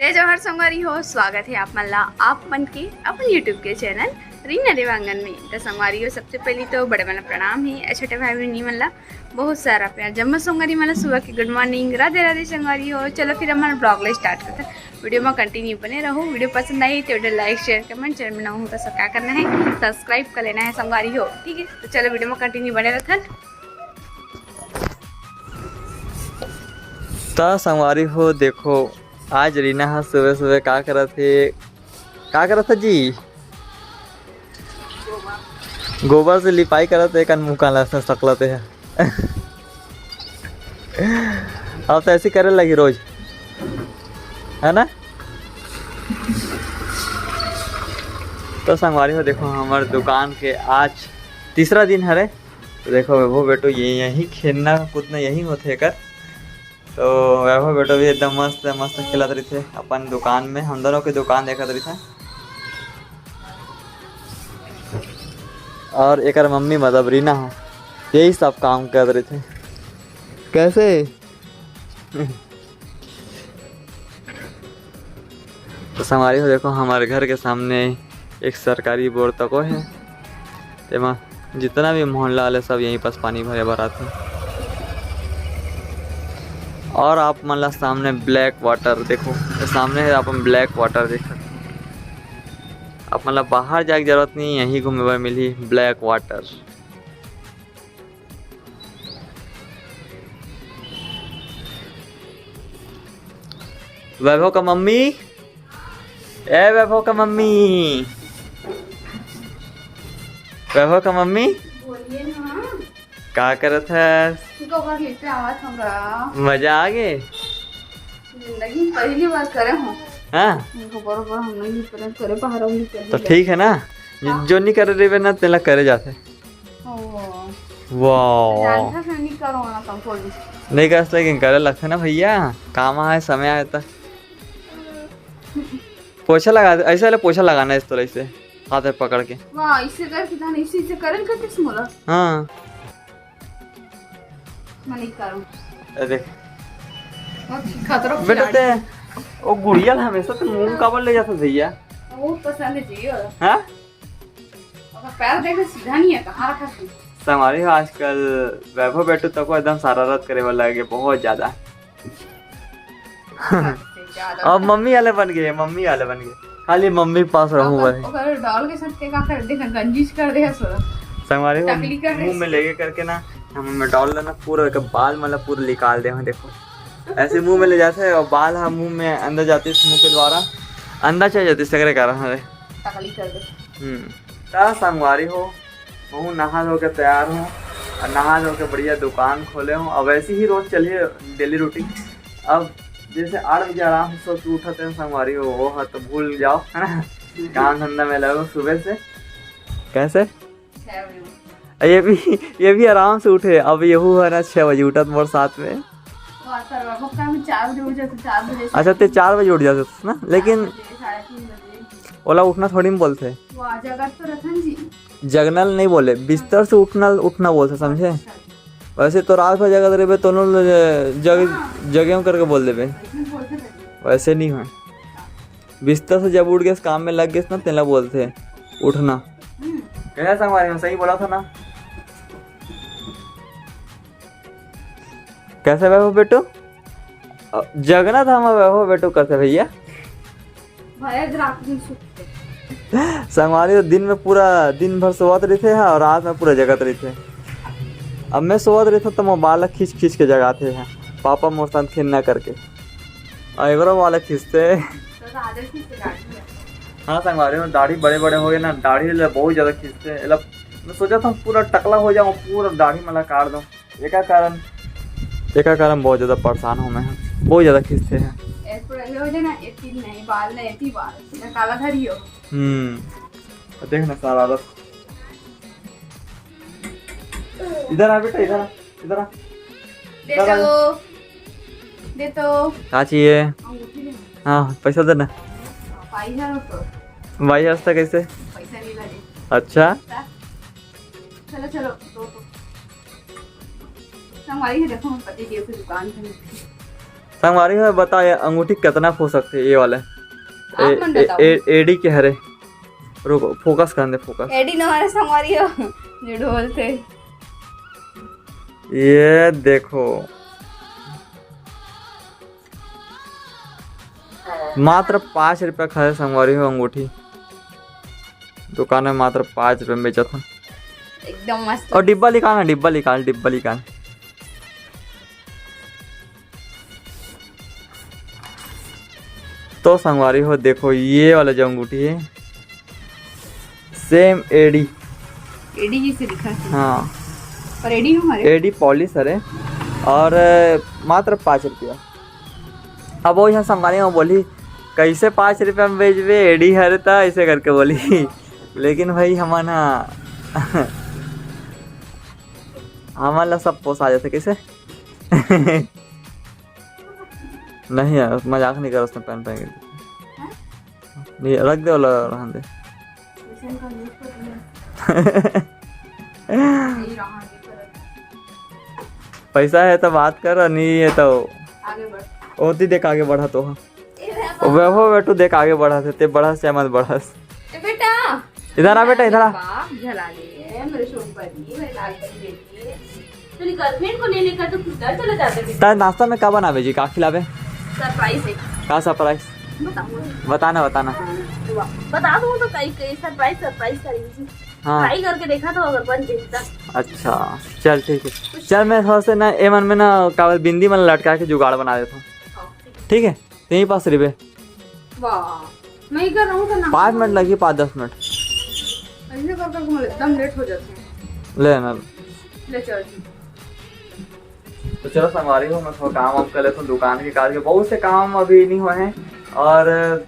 जय जवाहर संगवारी हो, स्वागत है आप मल्ला आप मन के अपन यूट्यूब के चैनल रीना देवांगन में। तो संगवारी हो, सबसे पहले तो बड़े वाला प्रणाम है, छोटे भाई बहनी मल्ला बहुत सारा प्यार। जम्मा संगवारी मला सुबह की गुड मॉर्निंग, राधे राधे संगवारी हो। चलो फिर हमारा ब्लॉग ले स्टार्ट करते हैं। वीडियो में कंटिन्यू बने रहो। वीडियो पसंद आई तो video like share comment, channel में ना हो तो सब क्या करना है, सब्सक्राइब कर लेना है संगवारी हो, ठीक है। तो चलो वीडियो में कंटिन्यू बने रहता है। तो संगवारी हो देखो, आज रीना हाँ सुबह सुबह क्या करा था जी, गोबर से लिपाई करा थे, कन मुँह काला से सकलते है। अब तो ऐसी करे लगी रोज, है ना। तो संगवारी हो देखो, हमारे दुकान के आज तीसरा दिन है रे। तो देखो वैभव बेटो ये यहीं खेलना कूदना यहीं होते कर। तो वैभव बेटो भी एकदम मस्त मस्त खेलत रही थे अपन दुकान में। हम दोनों की दुकान देखत रही थे। और एक मम्मी मतलब रीना हो, यही सब काम कर रहे थे। कैसे तो हमारी हो देखो, हमारे घर के सामने एक सरकारी बोर तको है, तेमा जितना भी मोहल्ला वाले सब यहीं पास पानी भरे भराते। और आप मतलब सामने ब्लैक वाटर देखो, तो सामने है अपन ब्लैक वाटर देख सकते। आप मतलब बाहर जाके जरूरत नहीं, यहीं घूमे पर मिली ब्लैक वाटर। वैभव का मम्मी, ए वैभव का मम्मी, वैभव का मम्मी क्या करत है? मजा आ गए, जिंदगी पहली बार करे हूँ। हाँ बरोबर हम नहीं करे बाहर तो ठीक है ना। जो नहीं करे रहे ना तेला करे जाते। वाह नहीं कर, लेकिन करे लगता ना भैया, काम है समय आया था। पोछा लगा, ऐसे वाले पोछा लगाना इस तरह से हाथ में पकड़ के। वाह, इससे करके था नहीं, इसी से करन करते स्मोला। हाँ मैं नहीं करूं। देख खतरा बेटा ते वो गुड़िया हमेशा तो मुंह काबर ले जाता भैया। वो पसंद है जी। हाँ और पैर देख सीधा नहीं है, कहाँ रखा है। हमारे आजकल वैभव बेटू तक को एकदम शरारत करे वाला है बहुत ज्यादा। अब मम्मी वाले बन गए, मम्मी वाले बन गए, खाली मम्मी पास रहूं बस। अगर डाल के सकते का कर दे, गंजिश कर दे सो हमारे मुंह में लेके करके ना, हम में डाल लेना पूरा का बाल मतलब पूरा निकाल दे। देखो ऐसे मुंह में ले जाते हैं और बाल हम मुंह में अंदर जाते, इस मुंह के द्वारा अंदर चल जाते सगरे कर रहा है। संगवारी हो, मैं नहा धो के तैयार हूँ और नहा धो के बढ़िया दुकान खोले हूँ। अब ऐसी ही रोज चलिए डेली रूटीन। अब जैसे 8 बजे आराम से सो उठते हैं संगवारी हो, वो है तो भूल जाओ, है ना। काम धंधा में लगो सुबह से। कैसे ये भी आराम से उठे। अब यहू है ना 6 बजे उठत मोर साथ में। अच्छा ते 4 बजे उठ जाते ना, लेकिन ओला उठना थोड़ी में बोलते, जगनल नहीं बोले, बिस्तर से उठना बोलते, समझे। वैसे तो रात भर जगह रहे तो जगह करके बोल दे, वैसे नहीं है। बिस्तर से जब उठ गए काम में लग गए ना, तेला बोलते उठना। कैसा संगवारी, सही बोला था ना। कैसे वैभव बेटू जगना था, मैं वैभव बेटू करते भैया। संगवारी दिन में पूरा दिन भर सोवत रही थे और रात में पूरा जगत रही थे। अब मैं सोवत रही था तो मोबाइल खींच खींच के जगाते हैं पापा मोर साथ खेलना करके, और एगो वाला खींचते। हाँ संगवारी में दाढ़ी बड़े बड़े हो गए ना, दाढ़ी बहुत ज़्यादा खींचते। मैं सोचा था पूरा टकला हो जाऊँ, पूरा दाढ़ी मला काट दूँ। एक कारण बहुत ज़्यादा परेशान हूँ मैं, बहुत ज़्यादा खींचते हैं। देखना सारा रस। इधर आ बेटा, इधर आ, इधर आ। दे तो क्या चाहिए? हाँ पैसा देना। 22,000 कैसे? पैसा नहीं लगे। अच्छा चलो चलो तो हमारी देखो, पति देव की दुकान संगवारी हो बता ये अंगूठी कितना फो सकते ये वाले आप मन बताओ। एडी के हरे रुको फोकस कर दे फोकस। एडी न हमारे संगवारी हो जो ढोलते। ये देखो मात्र 5 रुपये खरीद संगवारी हो अंगूठी दुकान में मात्र 5 रुपये में बेचा था। एकदम मस्त। और डिब्बा निकालना डिब्बा निकाल तो संगवारी हो देखो ये वाला जो अंगूठी है सेम एडी जी से दिखा है। हाँ पर एडी हमारे एडी पॉलिश है और मात्र 5 रुपया। अब वो यहाँ संगवारी में बोली कैसे 5 रुपया में बेचबे एडी हर था ऐसे करके बोली लेकिन भाई हमारा हमारा सब पोसा जाते कैसे नहीं यार मजाक नहीं कर उसने पहन पाएंगे नहीं रख दे वाला रहने दे पैसा है तो बात कर नहीं है तो आगे बढ़। होती देख आगे बढ़ा तो वैभव बेटू देख आगे बढ़ा थे बढ़ा से मत बढ़स। बेटा इधर आ बेटा इधर आ। बाप झला ले मेरे सोनपरी मेरे लाल परी बेटी तेरी गर्लफ्रेंड को लेने का तो किधर चले जाते थे। तार नाश्ता में का बनावे जी का खिलावे सरप्राइज है। का सरप्राइज बताना बता दूँ तो कई सरप्राइज करेंगे। हाँ ट्राई करके देखा तो अगर बन जाता। अच्छा चल ठीक है चल मैं थोड़ा से ना ए मन में ना कावल बिंदी मन लटका के जुगाड़ बना देता हूँ ठीक है तेरी पास रिबे वाह मैं कर रहा हूँ तो ना 5 मिनट लगी 5-10 मिनट ऐसे कर कर एकदम लेट हो जाते हैं। ले ना ले चल तो चलो संगवारी हो मैं थोड़ा काम कर लेता हूँ दुकान के काज के बहुत से काम अभी नहीं हुए हैं और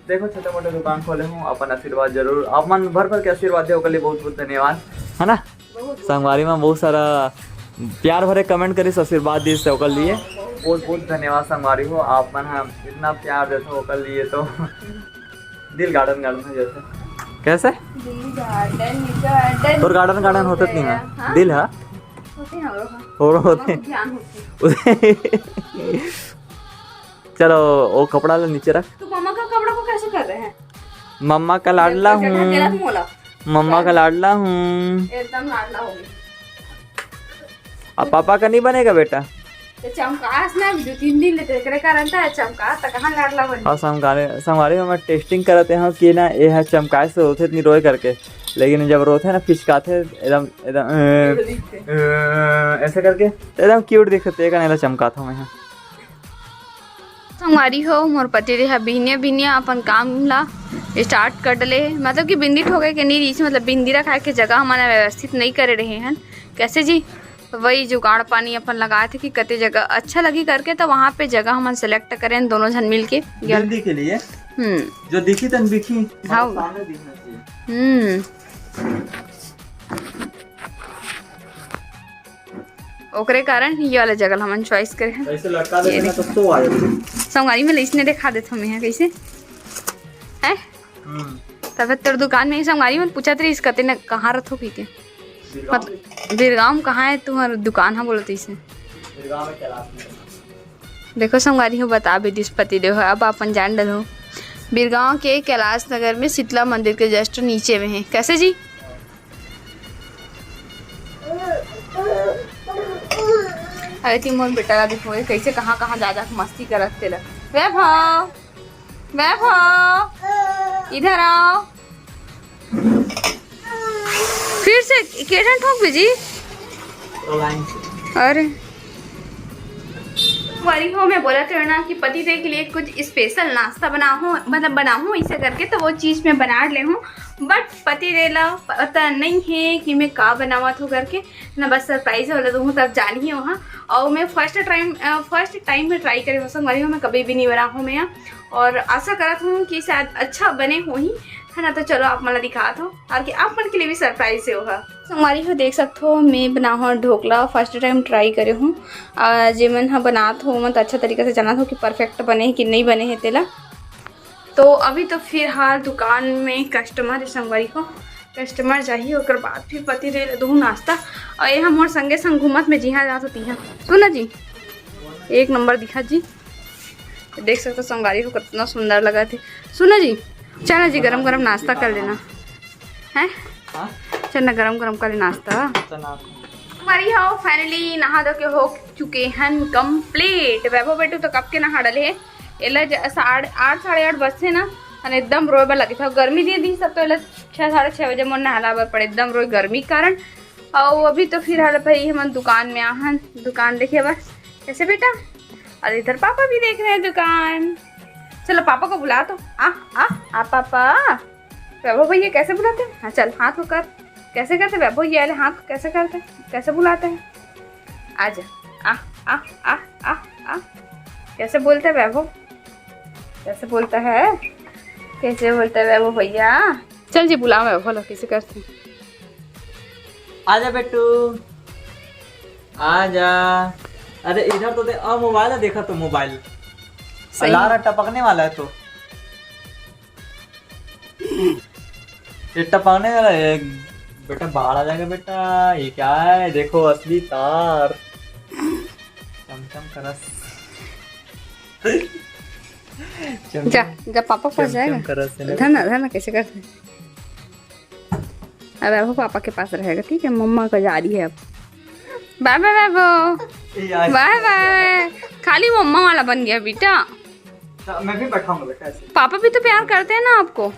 देखो छोटे मोटे दुकान खोले हूँ अपन आशीर्वाद जरूर आप मन भर के आशीर्वाद दे लिए बहुत बहुत धन्यवाद है ना। संगवारी में बहुत सारा प्यार भरे कमेंट करी आशीर्वाद दी से ओकर लिए बहुत बहुत धन्यवाद संगवारी हो आप मन इतना प्यार देते हो ओकर लिए तो दिल गार्डन है जैसे कैसे गार्डन तोर गार्डन होते नहीं है दिल है होते हैं और होते ध्यान होते। चलो वो कपड़ा ले नीचे रख। तो मामा का कपड़ा को कैसे कर रहे हैं। मम्मा का लाडला हूँ मम्मा का लाडला हूँ एकदम लाडला हो गई। अब पापा का नहीं बनेगा बेटा तो चमकास ना 2-3 दिन लेते करे कारण था चमका त कहां लाडला बन। और संगवारी में टेस्टिंग करते हैं कि ना ये है चमकाए से रोते नहीं रोए करके लेकिन जब रोते हैं ना फिचकाते एकदम एकदम ऐसे करके एकदम क्यूट दिखते हैं चमकाता हूँ मैं। संगवारी हो मोर पति रे बिनिया अपन काम ला स्टार्ट कर डले मतलब कि बिंदी ठोके के नहीं रही मतलब बिंदी रखा के जगह हमारा व्यवस्थित नहीं करे रहे हैं कैसे जी वही जुगाड़ पानी अपन लगाए थे कि कते जगह अच्छा लगी करके तो वहाँ पे जगह हम सेलेक्ट करें दोनों जन मिल के के लिए जो दिखी तन दिखी हाँ ओकरे कारण ये वाला जगह हमन चॉइस करे हैं। ऐसे लटका देना तो सो आ जाते संगवारी में इसने दिखा देता हमें कैसे है तब तेरे दुकान में संगवारी में पूछा तेरी इस कते ने कहाँ रथो पी के मतलब बिरगांव कहाँ है तुम्हारा दुकान है बोलते इसे देखो संगवारी हो बता भी दिस्पति देव अब अपन जान डलो बिरगांव के कैलाश नगर में शीतला मंदिर के जस्ट नीचे में है कैसे जी। अरे तुम मोर बेटा का देखो कैसे कहाँ कहाँ जा मस्ती करते ला। वैभव इधर आओ फिर से केटन ठोक जी। अरे वारी हो मैं बोला था ना कि पति देव के लिए कुछ स्पेशल नाश्ता बनाऊँ ऐसे करके तो वो चीज़ मैं बना ले हूँ बट पति देला पता नहीं है कि मैं का बनावत हूँ करके ना बस सरप्राइज वाला दूँ तब जानी है वहाँ और मैं फर्स्ट टाइम में ट्राई करे संगवारी हूँ मैं कभी भी नहीं बना हूँ मैं और आशा करत हूँ कि शायद अच्छा बने हो ही है ना। तो चलो आप मला दिखात हो ताकि आप मन के लिए भी सरप्राइज से होगा। संगवारी हो देख सकते हो मैं बना हूँ ढोकला फर्स्ट टाइम ट्राई करे हूँ जे मन हाँ बनात हो मत अच्छा तरीके से जानत हो कि परफेक्ट बने है कि नहीं बने है तेला। तो अभी तो फिलहाल दुकान में कस्टमर है संगवारी को कस्टमर चाहिए और बाद फिर पति दे दूँ नाश्ता और ये हम और संगे संग घूमत में जी हाँ जात होती है सुना जी 1 नंबर दिखा जी देख सकते हो संगारी को कितना सुंदर लगा थे। सुनो जी, चलो जी गरम गरम नाश्ता कर लेना है। हाँ? चल ना गरम गरम कर ले नाश्ता। हमारी हाँ फाइनली नहा धो के हो चुके हैं कंप्लीट। वैभव बेटू तो कब के नहा डले है। एला 8 साढ़े 8 बजे ना और एकदम रोए बा लगी था। गर्मी दे दी सब तो एला 6 साढ़े 6 बजे मन नहाला बर पड़े एकदम रोए गर्मी के कारण। और अभी तो फिर हाल भाई हम दुकान में आहन दुकान देखे बस कैसे बेटा। और इधर पापा भी देख रहे हैं दुकान। चलो पापा को बुला तो आ पापा। वैभव भैया कैसे बुलाते हैं? हाँ चल हाथ को कर। कैसे करते वैभव ये वाले हाथ कैसे करते कैसे बुलाते हैं? आजा आ आ आ आ आ कैसे बोलते हैं वैभव? कैसे बोलता है? कैसे बोलता है वैभव भैया? चल जी बुलाओ वैभव लो कैसे करते हैं। आजा बेटू आजा। अरे इधर तो दे। मोबाइल है, देखा तो मोबाइल अलार्म टपकने वाला है तो ये टपकने वाला है। बेटा बाहर आ जाएगा बेटा। ये क्या है? देखो असली तार चमचम करस। जा जा पापा पास जाएगा। धना कैसे करते हैं? अब वैभव पापा के पास रहेगा ठीक है। मम्मा का जा रही है अब। बाय बाय वैभव बाय बाय। खाली मम्मा वाला बन गया बेटा। मैं भी बैठाऊंगा बेटा ऐसे। पापा भी तो प्यार करते हैं ना आपको।